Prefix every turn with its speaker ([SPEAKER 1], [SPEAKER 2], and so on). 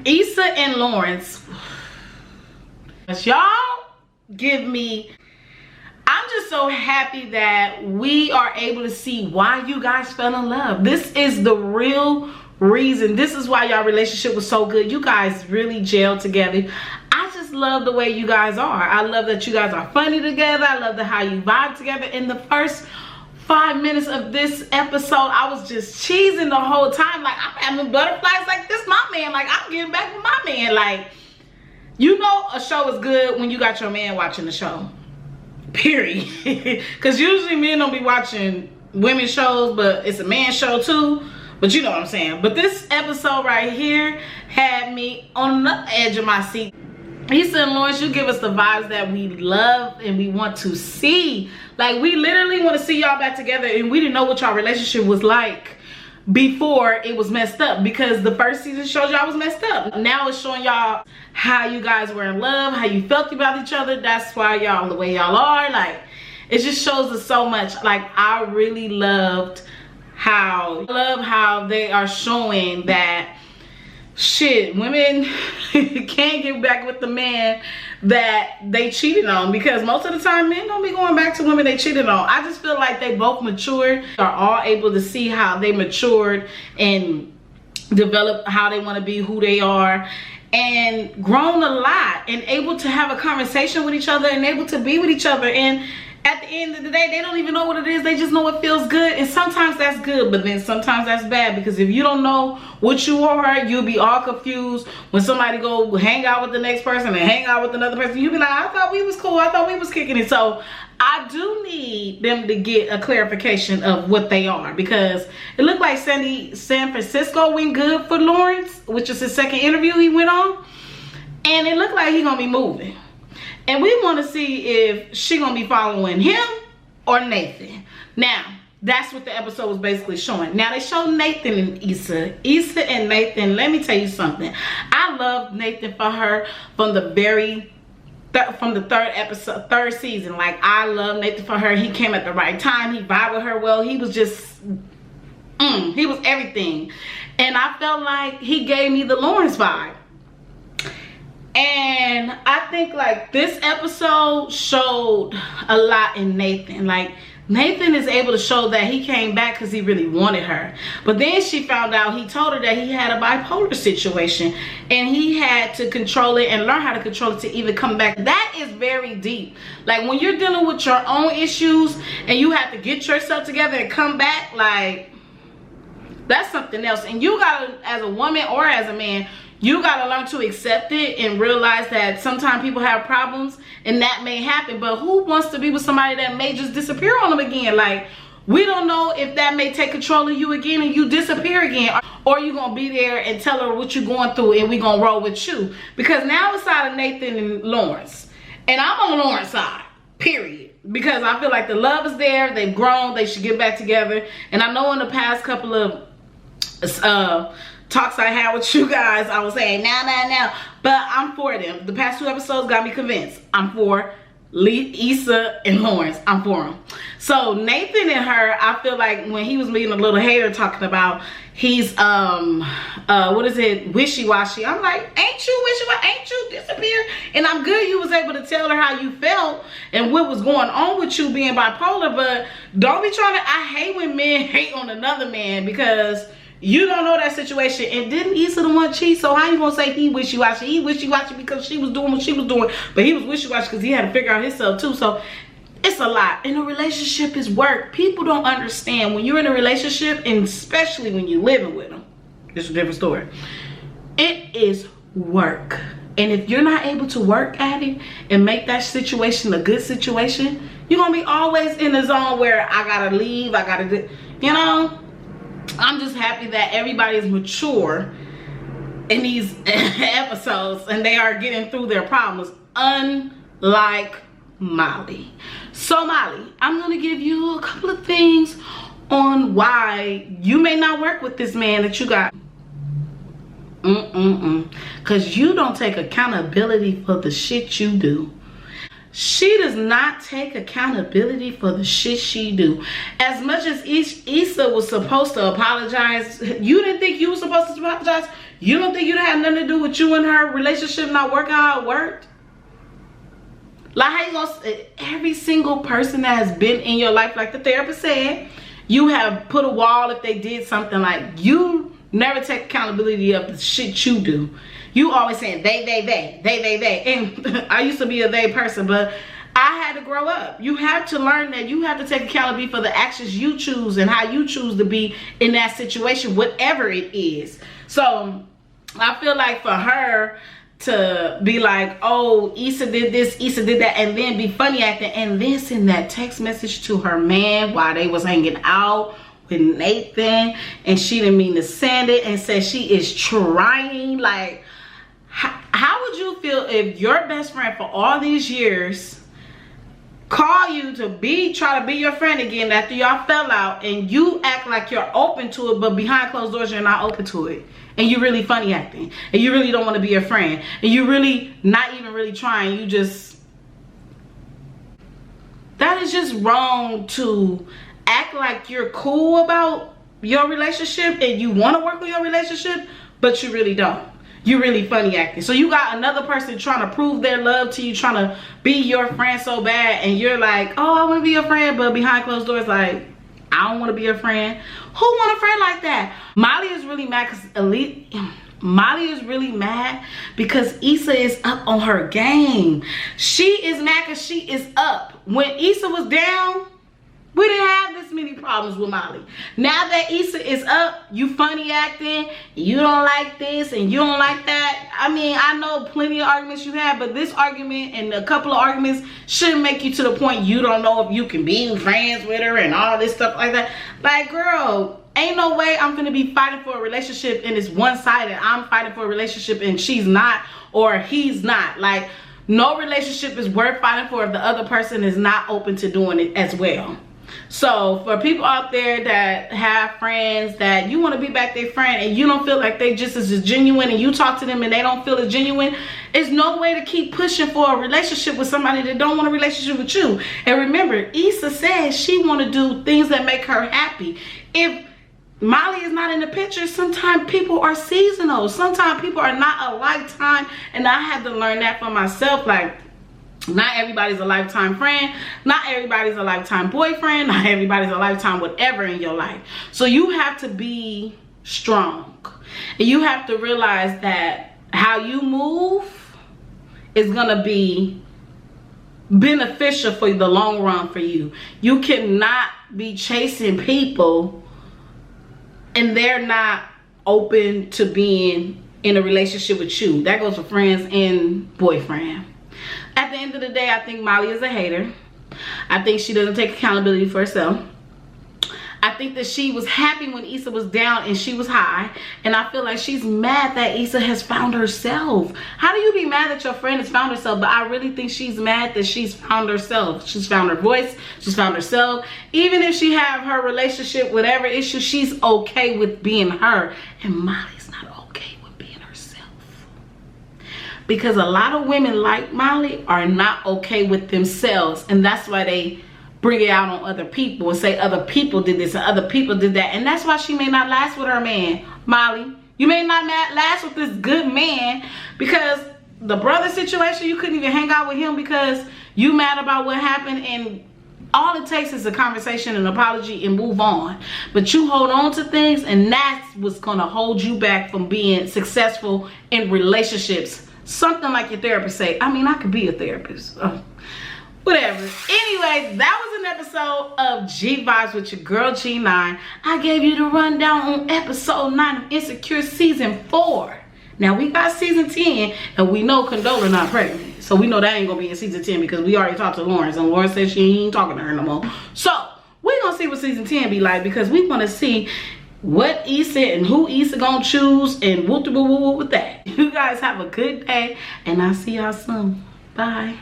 [SPEAKER 1] Issa and Lawrence, y'all give me, I'm just so happy that we are able to see why you guys fell in love. This is the real reason. This is why y'all relationship was so good. You guys really gelled together. I just love the way you guys are. I love that you guys are funny together. I love how you vibe together. In the first 5 minutes of this episode, I was just cheesing the whole time. Like, I'm having butterflies. Like, this my man. Like, I'm getting back with my man. Like, you know a show is good when you got your man watching the show. Period. Because usually men don't be watching women's shows, but it's a man show too. But you know what I'm saying. But this episode right here had me on the edge of my seat. Issa and Lawrence, you give us the vibes that we love and we want to see. Like, we literally want to see y'all back together, and we didn't know what y'all relationship was like before it was messed up, because the first season showed y'all was messed up. Now it's showing y'all how you guys were in love, how you felt about each other. That's why y'all the way y'all are. Like, it just shows us so much. Like, I really loved how they are showing that shit, women can't get back with the man that they cheated on, because most of the time men don't be going back to women they cheated on. I just feel like they both matured, are all able to see how they matured and develop how they want to be, who they are, and grown a lot, and able to have a conversation with each other and able to be with each other. And at the end of the day, they don't even know what it is. They just know it feels good. And sometimes that's good, but then sometimes that's bad, because if you don't know what you are, you'll be all confused when somebody go hang out with the next person and hang out with another person. You'll be like, I thought we was cool. I thought we was kicking it. So I do need them to get a clarification of what they are, because it looked like San Francisco went good for Lawrence, which is his second interview he went on. And it looked like he's going to be moving. And we want to see if she gonna be following him or Nathan. Now, that's what the episode was basically showing. Now, they showed Nathan and Issa. Issa and Nathan, let me tell you something. I love Nathan for her from the third season. Like, I love Nathan for her. He came at the right time. He vibed with her well. He was just, he was everything. And I felt like he gave me the Lawrence vibe. And I think, like, this episode showed a lot in Nathan. Like, Nathan is able to show that he came back because he really wanted her. But then she found out, he told her that he had a bipolar situation, and he had to control it and learn how to control it to even come back. That is very deep. Like, when you're dealing with your own issues and you have to get yourself together and come back, like, that's something else. And you gotta, as a woman or as a man, you gotta learn to accept it and realize that sometimes people have problems and that may happen. But who wants to be with somebody that may just disappear on them again? Like, we don't know if that may take control of you again and you disappear again. Or you gonna be there and tell her what you're going through and we gonna roll with you. Because now it's side of Nathan and Lawrence. And I'm on Lawrence's side, period. Because I feel like the love is there, they've grown, they should get back together. And I know in the past couple of talks I had with you guys, I was saying now, but I'm for them. The past 2 episodes got me convinced. I'm for Issa and Lawrence. I'm for them. So Nathan and her, I feel like when he was meeting a little hater talking about he's what is it, wishy-washy. I'm like, ain't you wishy-washy? Ain't you disappear? And I'm good you was able to tell her how you felt and what was going on with you being bipolar, but don't be trying to, I hate when men hate on another man because you don't know that situation. And didn't Issa the one cheat? So how you gonna say he wishy-washy? He wishy-washy because she was doing what she was doing, but he was wishy-washy because he had to figure out himself too. So it's a lot. And a relationship is work. People don't understand when you're in a relationship, and especially when you're living with them. It's a different story. It is work. And if you're not able to work at it and make that situation a good situation, you're gonna be always in the zone where I gotta leave, I gotta do, you know. I'm just happy that everybody is mature in these episodes and they are getting through their problems, unlike Molly. So Molly, I'm gonna give you a couple of things on why you may not work with this man that you got. Because you don't take accountability for the shit you do. she does not take accountability for the shit she do. As much as Issa was supposed to apologize, you didn't think you were supposed to apologize? You don't think you had nothing to do with you and her relationship not working how it worked? Like, how you gonna, every single person that has been in your life, like the therapist said, you have put a wall if they did something. Like, you never take accountability of the shit you do. You always saying they. And I used to be a they person, but I had to grow up. You have to learn that you have to take accountability for the actions you choose and how you choose to be in that situation, whatever it is. So I feel like for her to be like, oh, Issa did this, Issa did that, and then be funny acting, and then send that text message to her man while they was hanging out with Nathan, and she didn't mean to send it, and said she is trying. Like, how would you feel if your best friend for all these years call you to try to be your friend again after y'all fell out, and you act like you're open to it, but behind closed doors you're not open to it, and you really funny acting, and you really don't want to be your friend, and you really not even really trying, you just, that is just wrong to act like you're cool about your relationship and you want to work on your relationship, but you really don't. You really funny acting. So you got another person trying to prove their love to you, trying to be your friend so bad, and you're like, oh, I want to be your friend, but behind closed doors, like, I don't want to be your friend. Who want a friend like that? Molly is really mad because Issa is up on her game. She is mad because she is up. When Issa was down, we didn't have this many problems with Molly. Now that Issa is up, you funny acting, you don't like this and you don't like that. I mean, I know plenty of arguments you have, but this argument and a couple of arguments shouldn't make you to the point you don't know if you can be friends with her and all this stuff like that. Like, girl, ain't no way I'm gonna be fighting for a relationship and it's one-sided. I'm fighting for a relationship and she's not, or he's not. Like, no relationship is worth fighting for if the other person is not open to doing it as well. So for people out there that have friends that you want to be back their friend and you don't feel like they just as genuine, and you talk to them and they don't feel as genuine, it's no way to keep pushing for a relationship with somebody that don't want a relationship with you. And remember, Issa says she want to do things that make her happy. If Molly is not in the picture, sometimes people are seasonal. Sometimes people are not a lifetime, and I had to learn that for myself. Like, not everybody's a lifetime friend, not everybody's a lifetime boyfriend, not everybody's a lifetime whatever in your life. So you have to be strong, and you have to realize that how you move is gonna be beneficial for the long run for you. You cannot be chasing people and they're not open to being in a relationship with you. That goes for friends and boyfriend. At the end of the day, I think Molly is a hater. I think she doesn't take accountability for herself. I think that she was happy when Issa was down and she was high. And I feel like she's mad that Issa has found herself. How do you be mad that your friend has found herself? But I really think she's mad that she's found herself. She's found her voice. She's found herself. Even if she have her relationship, whatever issue, she's okay with being her. And Molly's not okay with being herself. Because a lot of women like Molly are not okay with themselves. And that's why they bring it out on other people and say other people did this and other people did that. And that's why she may not last with her man. Molly, you may not last with this good man because the brother situation, you couldn't even hang out with him because you mad about what happened, and all it takes is a conversation, an apology, and move on. But you hold on to things, and that's what's gonna hold you back from being successful in relationships. Something like your therapist say. I mean, I could be a therapist. Whatever. Anyway, that was an episode of G Vibes with your girl G9. I gave you the rundown on episode 9 of Insecure season 4. Now we got season 10, and we know Condola not pregnant. So we know that ain't gonna be in season 10 because we already talked to Lawrence, and Lawrence said she ain't talking to her no more. So we're gonna see what season 10 be like, because we wanna see what Issa and who Issa gonna choose, and whoop de woo woo with that. You guys have a good day, and I'll see y'all soon. Bye.